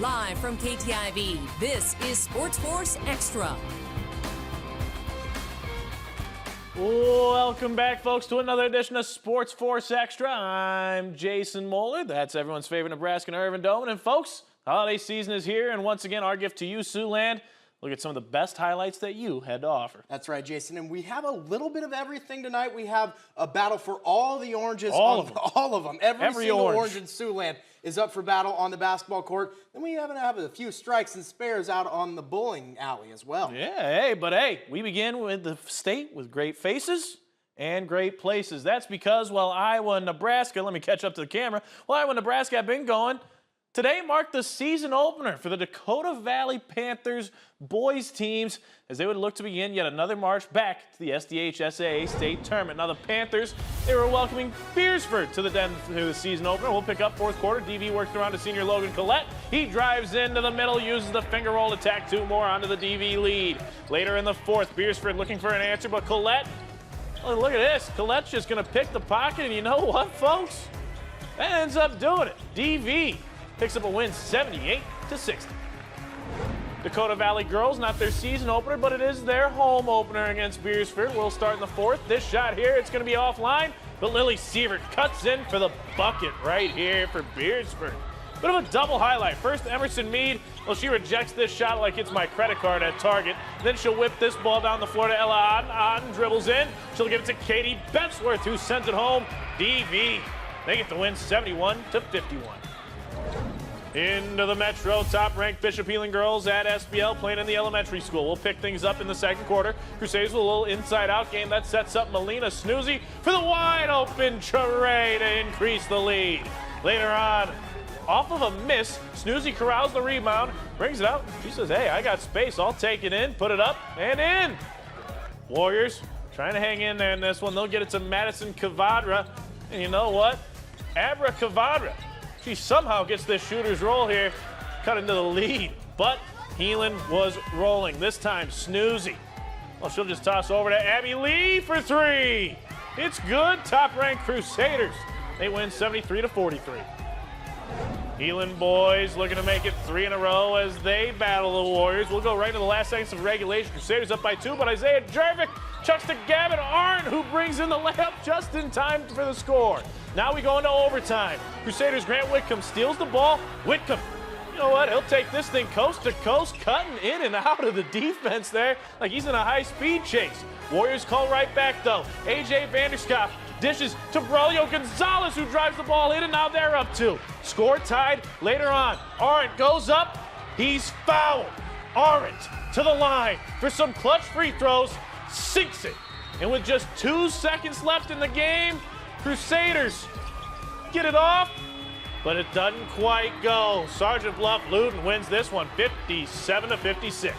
Live from KTIV, this is SportsFource Extra. Welcome back, folks, to another edition of SportsFource Extra. I'm Jason Moeller. That's everyone's favorite Nebraska and Irvin Doman. And, folks, the holiday season is here, and once again, our gift to you, Siouxland. Look at some of the best highlights that you had to offer. That's right, Jason. And we have a little bit of everything tonight. We have a battle for all the oranges. All of them. All of them. Every single orange in orange Siouxland is up for battle on the basketball court. Then we have a few strikes and spares out on the bowling alley as well. Yeah, hey, we begin with the state with great faces and great places. That's because, while Iowa and Nebraska, let me catch up to the camera, while Iowa and Nebraska have been going, today marked the season opener for the Dakota Valley Panthers boys teams as they would look to begin yet another march back to the SDHSAA state tournament. Now the Panthers, they were welcoming Beersford to the season opener. We'll pick up fourth quarter. DV works around to senior Logan Collette. He drives into the middle, uses the finger roll to tack two more onto the DV lead. Later in the fourth, Beersford looking for an answer, but Collette, oh, look at this. Colette's just going to pick the pocket, and you know what, folks? That ends up doing it. DV picks up a win 78-60. Dakota Valley girls, not their season opener, but it is their home opener against Beersford. We'll start in the fourth. This shot here, it's going to be offline, but Lily Sievert cuts in for the bucket right here for Beersford. Bit of a double highlight. First, Emerson Mead, well, she rejects this shot like it's my credit card at Target. Then she'll whip this ball down the floor to Ella Otten. Otten dribbles in. She'll give it to Katie Betzworth, who sends it home. DV, they get the win 71-51. Into the Metro, top-ranked Bishop Healing girls at SBL playing in the elementary school. We'll pick things up in the second quarter. Crusaders with a little inside-out game that sets up Melina Snoozy for the wide-open tray to increase the lead. Later on, off of a miss, Snoozy corrals the rebound, brings it out. She says, hey, I got space. I'll take it in, put it up, and in. Warriors trying to hang in there in this one. They'll get it to Madison Kavadra. And you know what? Abra Kavadra. She somehow gets this shooter's roll here, cut into the lead. But Heelan was rolling. This time, Snoozy. Well, she'll just toss over to Abby Lee for three. It's good. Top-ranked Crusaders. They win 73-43. Heelan boys looking to make it three in a row as they battle the Warriors. We'll go right into the last seconds of regulation. Crusaders up by two, but Isaiah Jervik chucks to Gavin Arndt, who brings in the layup just in time for the score. Now we go into overtime. Crusaders' Grant Whitcomb steals the ball. Whitcomb, you know what? He'll take this thing coast to coast, cutting in and out of the defense there like he's in a high-speed chase. Warriors call right back, though. A.J. Vanderskop dishes to Braulio Gonzalez, who drives the ball in, and now they're up two. Score tied later on. Arndt goes up. He's fouled. Arndt to the line for some clutch free throws. Sinks it. And with just 2 seconds left in the game, Crusaders get it off, but it doesn't quite go. Sergeant Bluff Luton wins this one 57-56.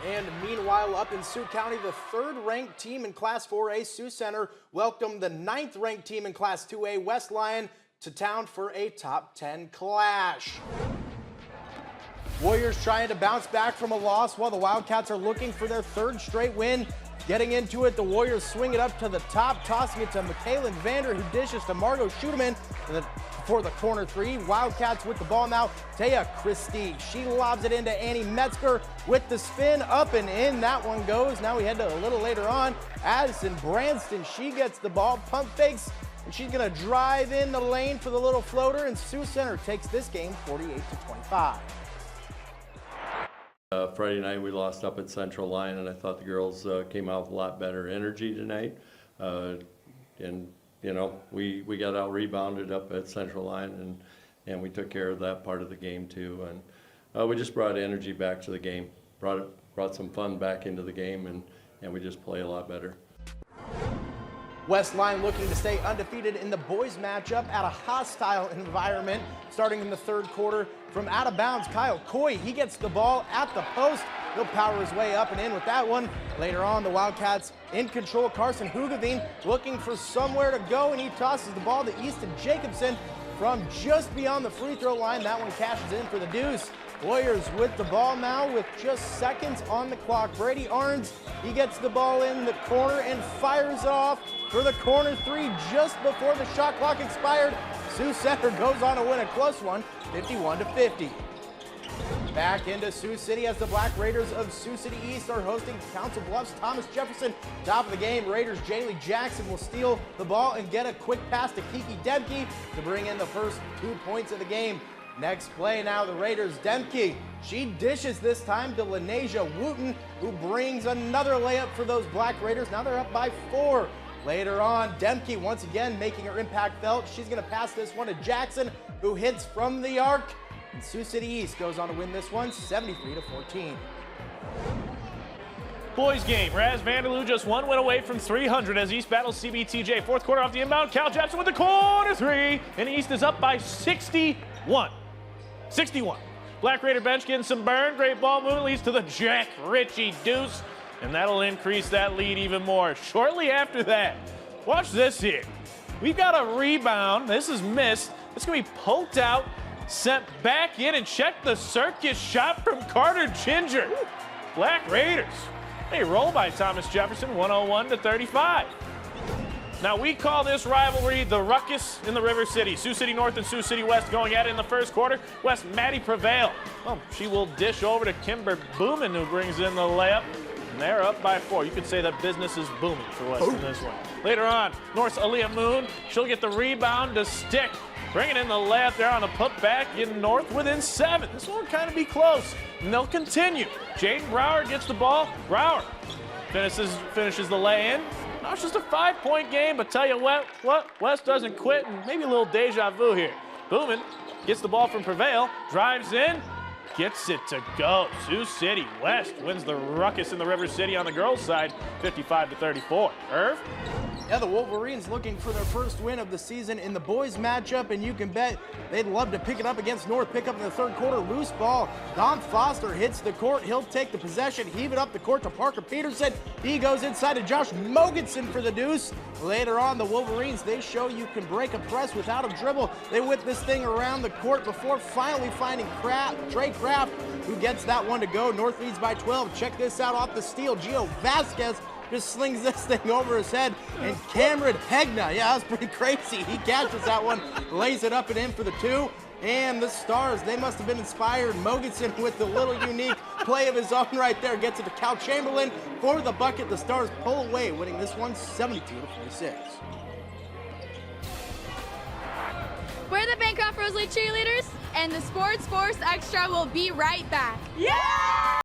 And meanwhile, up in Sioux County, the third-ranked team in Class 4A, Sioux Center, welcomed the ninth-ranked team in Class 2A, West Lyon, to town for a top 10 clash. Warriors trying to bounce back from a loss while the Wildcats are looking for their third straight win. Getting into it, the Warriors swing it up to the top, tossing it to Michaela Vander, who dishes to Margot Schudeman for the corner three. Wildcats with the ball now. Taya Christie, she lobs it into Annie Metzger with the spin, up and in. That one goes. Now we head to a little later on. Addison Branston, she gets the ball, pump fakes, and she's going to drive in the lane for the little floater, and Sioux Center takes this game 48-25. Friday night we lost up at Central Lyon, and I thought the girls came out with a lot better energy tonight. And you know, we got out rebounded up at Central Lyon, and we took care of that part of the game too. And we just brought energy back to the game, brought some fun back into the game, and we just play a lot better. West Lyon looking to stay undefeated in the boys matchup at a hostile environment. Starting in the third quarter, from out of bounds, Kyle Coy, he gets the ball at the post. He'll power his way up and in with that one. Later on, the Wildcats in control. Carson Hugavine looking for somewhere to go, and he tosses the ball to Easton Jacobson from just beyond the free throw line. That one cashes in for the deuce. Warriors with the ball now with just seconds on the clock. Brady Arns, he gets the ball in the corner and fires off for the corner three just before the shot clock expired. Sioux Center goes on to win a close one, 51-50. Back into Sioux City as the Black Raiders of Sioux City East are hosting Council Bluffs. Thomas Jefferson, top of the game. Raiders' Jaylee Jackson will steal the ball and get a quick pass to Kiki Demke to bring in the first 2 points of the game. Next play now, the Raiders' Demke. She dishes this time to Lenasia Wooten, who brings another layup for those Black Raiders. Now they're up by 4. Later on, Demke once again making her impact felt. She's going to pass this one to Jackson, who hits from the arc. And Sioux City East goes on to win this one, 73-14. Boys game, Raz Vanderloo just 1 win away from 300 as East battles CBTJ. Fourth quarter off the inbound, Cal Jepson with the corner 3, and East is up by 61. Black Raider bench getting some burn. Great ball movement leads to the Jack Ritchie deuce, and that'll increase that lead even more. Shortly after that, watch this here. We've got a rebound. This is missed. It's going to be poked out, sent back in, and check the circus shot from Carter Ginger. Black Raiders. They roll by Thomas Jefferson, 101-35. Now, we call this rivalry the ruckus in the River City. Sioux City North and Sioux City West going at it in the first quarter. West Maddie Prevail. Well, she will dish over to Kimber Booman, who brings in the layup. And they're up by 4. You could say that business is booming for West in this one. Later on, North's Aaliyah Moon. She'll get the rebound to Stick. Bringing in the layup there on a putback in North within 7. This one will kind of be close. And they'll continue. Jaden Brower gets the ball. Brower finishes the lay-in. Now it's just a 5-point game, but tell you what, West doesn't quit, and maybe a little deja vu here. Booman gets the ball from Prevail, drives in, gets it to go. Sioux City West wins the ruckus in the River City on the girls' side, 55-34. Irv? Yeah, the Wolverines looking for their first win of the season in the boys matchup, and you can bet they'd love to pick it up against North. Pick up in the third quarter, loose ball. Don Foster hits the court. He'll take the possession, heave it up the court to Parker Peterson. He goes inside to Josh Mogensen for the deuce. Later on, the Wolverines, they show you can break a press without a dribble. They whip this thing around the court before finally finding Trey Kraft, who gets that one to go. North leads by 12. Check this out off the steal. Gio Vasquez just slings this thing over his head, and Cameron Hegna, yeah, that was pretty crazy. He catches that one, lays it up and in for the 2. And the Stars, they must have been inspired. Mogensen with the little unique play of his own right there, gets it to Cal Chamberlain for the bucket. The Stars pull away, winning this one 72-46. We're the Bancroft Rosalie cheerleaders, and the SportsFource Extra will be right back. Yeah!